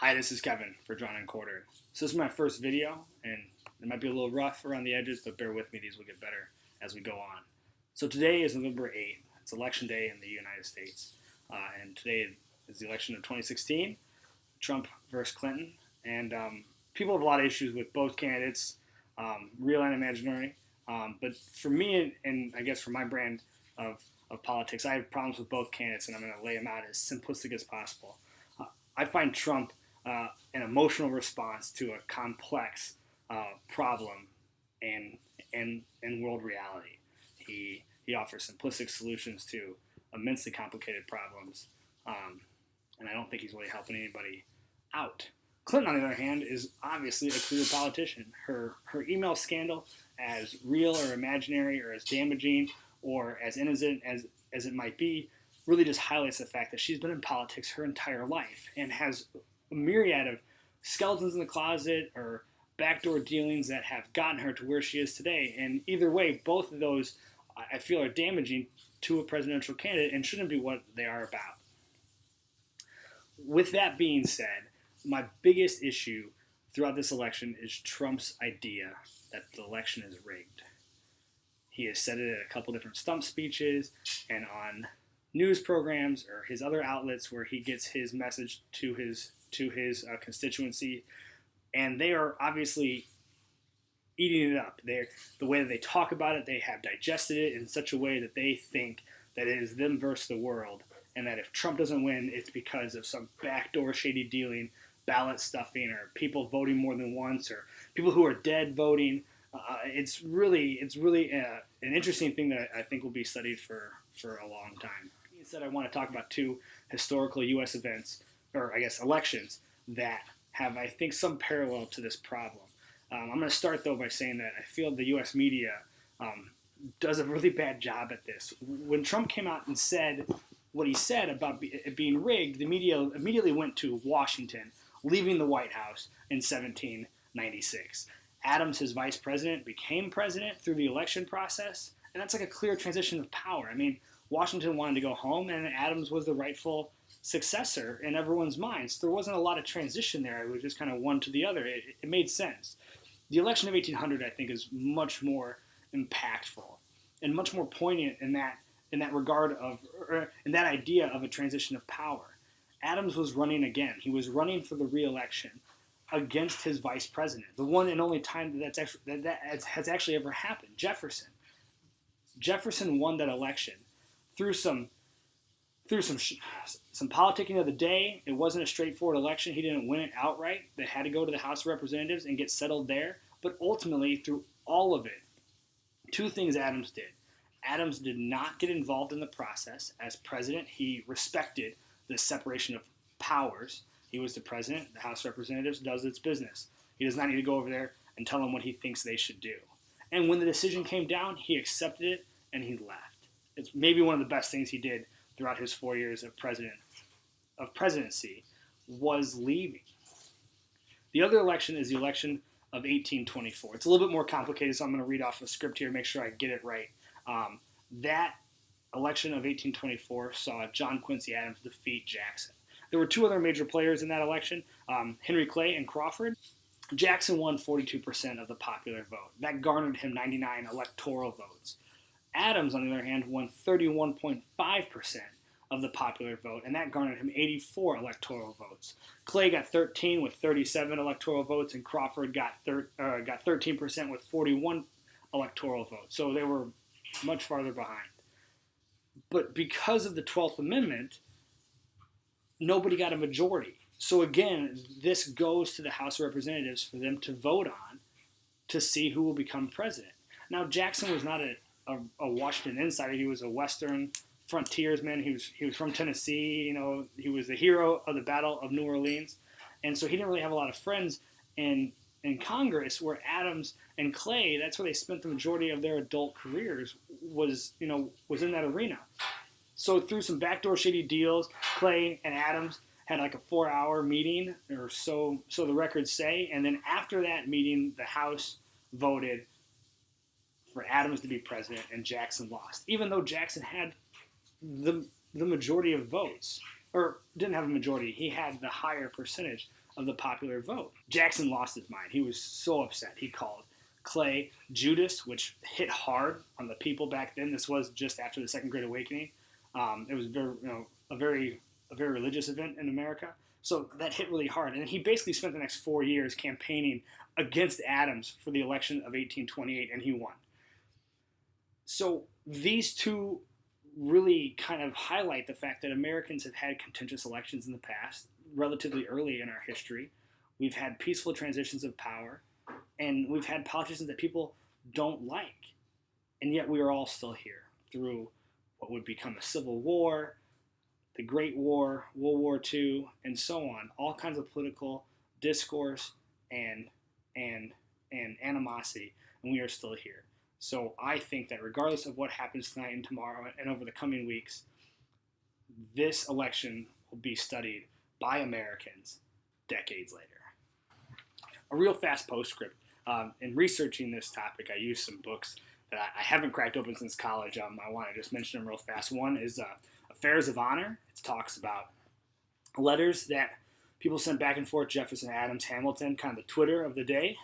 Hi, this is Kevin for Drawn and Quartered. So this is my first video, and it might be a little rough around the edges, but bear with me, these will get better as we go on. So today is November 8th. It's election day in the United States. And today is the election of 2016, Trump versus Clinton. And people have a lot of issues with both candidates, real and imaginary. But for me, and I guess for my brand of politics, I have problems with both candidates, and I'm going to lay them out as simplistic as possible. I find Trump an emotional response to a complex problem and world reality. He offers simplistic solutions to immensely complicated problems, and I don't think he's really helping anybody out. Clinton, on the other hand, is obviously a clear politician. Her email scandal, as real or imaginary or as damaging or as innocent as it might be, really just highlights the fact that she's been in politics her entire life and has a myriad of skeletons in the closet or backdoor dealings that have gotten her to where she is today. And either way, both of those, I feel, are damaging to a presidential candidate and shouldn't be what they are about. With that being said, my biggest issue throughout this election is Trump's idea that the election is rigged. He has said it at a couple different stump speeches and on news programs or his other outlets where he gets his message to his constituency, and they are obviously eating it up. The way that they talk about it, they have digested it in such a way that they think that it is them versus the world, and that if Trump doesn't win, it's because of some backdoor shady dealing, ballot stuffing, or people voting more than once, or people who are dead voting. It's really an interesting thing that I think will be studied for a long time. Instead, I want to talk about two historical U.S. events, or I guess elections, that have, I think, some parallel to this problem. I'm going to start, though, by saying that I feel the U.S. media does a really bad job at this. When Trump came out and said what he said about it being rigged, the media immediately went to Washington, leaving the White House in 1796. Adams, his vice president, became president through the election process, and that's like a clear transition of power. I mean, Washington wanted to go home, and Adams was the rightful successor in everyone's minds. There wasn't a lot of transition there. It was just kind of one to the other. It made sense. The election of 1800, I think, is much more impactful and much more poignant in that regard of, or in that idea of a transition of power. Adams was running again. He was running for the re-election against his vice president, the one and only time that has actually ever happened, Jefferson. Jefferson won that election through some politicking of the day. It wasn't a straightforward election. He didn't win it outright. They had to go to the House of Representatives and get settled there. But ultimately, through all of it, two things Adams did. Adams did not get involved in the process. As president, he respected the separation of powers. He was the president. The House of Representatives does its business. He does not need to go over there and tell them what he thinks they should do. And when the decision came down, he accepted it and he left. It's maybe one of the best things he did throughout his 4 years of presidency was leaving. The other election is the election of 1824. It's a little bit more complicated, so I'm going to read off a script here, make sure I get it right. That election of 1824 saw John Quincy Adams defeat Jackson. There were two other major players in that election, Henry Clay and Crawford. Jackson won 42% of the popular vote. That garnered him 99 electoral votes. Adams, on the other hand, won 31.5% of the popular vote, and that garnered him 84 electoral votes. Clay got 13 with 37 electoral votes, and Crawford got 13% with 41 electoral votes. So they were much farther behind. But because of the 12th Amendment, nobody got a majority. So again, this goes to the House of Representatives for them to vote on to see who will become president. Now, Jackson was not a Washington insider. He was a Western frontiersman. He was from Tennessee. You know, he was the hero of the Battle of New Orleans, and so he didn't really have a lot of friends in Congress. Where Adams and Clay, that's where they spent the majority of their adult careers, was in that arena. So through some backdoor shady deals, Clay and Adams had like a 4-hour meeting, or so the records say, and then after that meeting, the House voted for Adams to be president, and Jackson lost. Even though Jackson had the majority of votes, or didn't have a majority. He had the higher percentage of the popular vote. Jackson lost his mind. He was so upset. He called Clay Judas, which hit hard on the people back then. This was just after the Second Great Awakening. It was very, a very religious event in America. So that hit really hard. And he basically spent the next 4 years campaigning against Adams for the election of 1828, and he won. So these two really kind of highlight the fact that Americans have had contentious elections in the past, relatively early in our history. We've had peaceful transitions of power, and we've had politicians that people don't like. And yet we are all still here through what would become a civil war, the Great War, World War II, and so on. All kinds of political discourse and animosity, and we are still here. So I think that regardless of what happens tonight and tomorrow and over the coming weeks, this election will be studied by Americans decades later. A real fast postscript. In researching this topic, I used some books that I haven't cracked open since college. I want to just mention them real fast. One is Affairs of Honor. It talks about letters that people sent back and forth, Jefferson, Adams, Hamilton, kind of the Twitter of the day.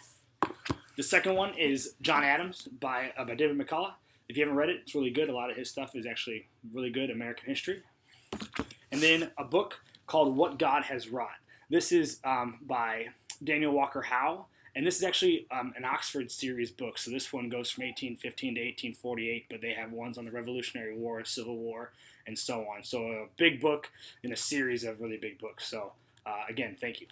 The second one is John Adams by David McCullough. If you haven't read it, it's really good. A lot of his stuff is actually really good, American history. And then a book called What God Has Wrought. This is by Daniel Walker Howe, and this is actually an Oxford series book. So this one goes from 1815 to 1848, but they have ones on the Revolutionary War, Civil War, and so on. So a big book in a series of really big books. So again, thank you.